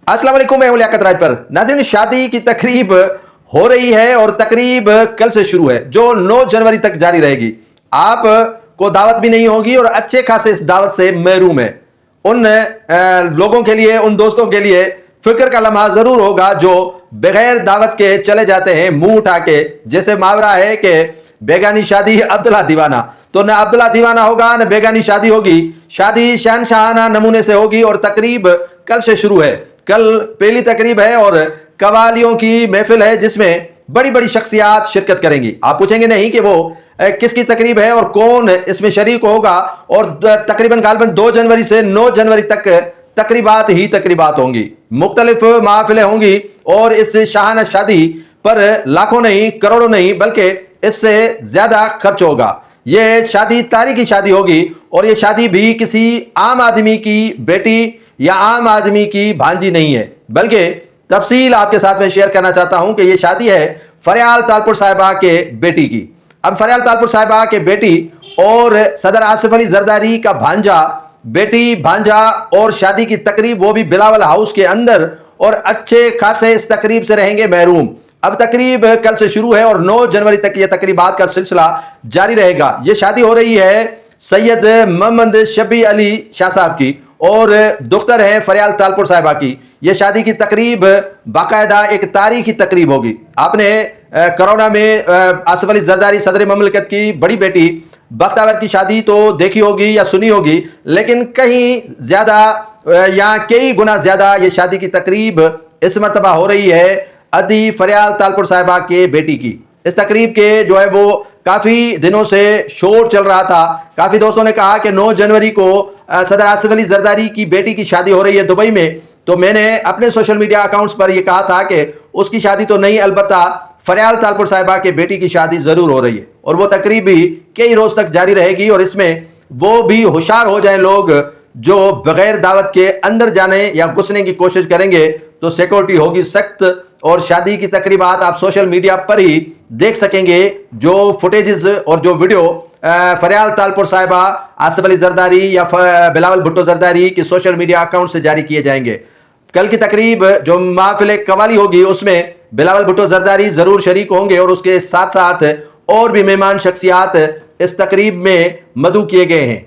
अस्सलाम वालेकुम, मैं हूं लियाकत राज पर। नाज़रीन, शादी की तकरीब हो रही है और तकरीब कल से शुरू है जो 9 जनवरी तक जारी रहेगी। आप को दावत भी नहीं होगी और अच्छे खासे इस दावत से महरूम है। उन लोगों के लिए, उन दोस्तों के लिए फिक्र का लम्हा जरूर होगा जो बगैर दावत के चले जाते हैं मुंह उठा के। जैसे मुहावरा है कि बेगानी शादी अब्दुल्ला दीवाना, तो न अब्दुल्ला दीवाना होगा न बेगानी शादी होगी। शादी शहनशाहाना नमूने से होगी और तकरीब कल से शुरू है। कल पहली तकरीब है और कवालियों की महफिल है जिसमें बड़ी बड़ी शख्सियात शिरकत करेंगी। आप पूछेंगे नहीं कि वो किसकी तकरीब है और कौन इसमें शरीक होगा। और तकरीबन गालबन 2 जनवरी से 9 जनवरी तक तकरीबात ही तकरीबात होंगी, मुख्तलिफ महफिलें होंगी और इस शाहाना शादी पर लाखों नहीं, करोड़ों नहीं, बल्कि इससे ज्यादा खर्च होगा। यह शादी तारीखी शादी होगी और यह शादी भी किसी आम आदमी की बेटी या आम आदमी की भांजी नहीं है, बल्कि तफसील आपके साथ में शेयर करना चाहता हूं कि यह शादी है फरियाल तालपुर साहिबा के बेटी की। अब फरियाल तालपुर साहिबा के बेटी और सदर आसिफ अली जरदारी का भांजा, बेटी भांजा, और शादी की तकरीब वो भी बिलावल हाउस के अंदर, और अच्छे खासे इस तकरीब से रहेंगे महरूम। अब तकरीब कल से शुरू है और 9 जनवरी तक यह तकरीबात का सिलसिला जारी रहेगा। यह शादी हो रही है सैयद मोहम्मद शबी अली शाह साहब की और दुख्तर है फरियाल तालपुर साहिबा की। यह शादी की तकरीब बाकायदा एक तारीखी तकरीब होगी। आपने कोरोना में आसिफ अली जरदारी सदर ममलकत की बड़ी बेटी बख्तावर की शादी तो देखी होगी या सुनी होगी, लेकिन कहीं ज्यादा या कई गुना ज्यादा ये शादी की तकरीब इस मरतबा हो रही है अदी फरियाल तालपुर साहिबा के बेटी की। इस तकरीब के जो है वो काफी दिनों से शोर चल रहा था। काफी दोस्तों ने कहा कि 9 जनवरी को सदर आसिफ अली जरदारी की बेटी की शादी हो रही है दुबई में, तो मैंने अपने सोशल मीडिया अकाउंट्स पर यह कहा था कि उसकी शादी तो नहीं, अलबत्ता फरियाल तालपुर साहिबा के बेटी की शादी जरूर हो रही है और वो तकरीब भी कई रोज तक जारी रहेगी। और इसमें वो भी होशियार हो जाए लोग जो बगैर दावत के अंदर जाने या घुसने की कोशिश करेंगे तो सिक्योरिटी होगी सख्त। और शादी की तकरीबात आप सोशल मीडिया पर ही देख सकेंगे, जो फुटेजेस और जो वीडियो फरियाल तालपुर साहिबा, आसिफ अली जरदारी या बिलावल भुट्टो जरदारी के सोशल मीडिया अकाउंट से जारी किए जाएंगे। कल की तकरीब जो महफिल कवाली होगी उसमें बिलावल भुट्टो जरदारी जरूर शरीक होंगे और उसके साथ साथ और भी मेहमान शख्सियात इस तकरीब में मदऊ किए गए हैं।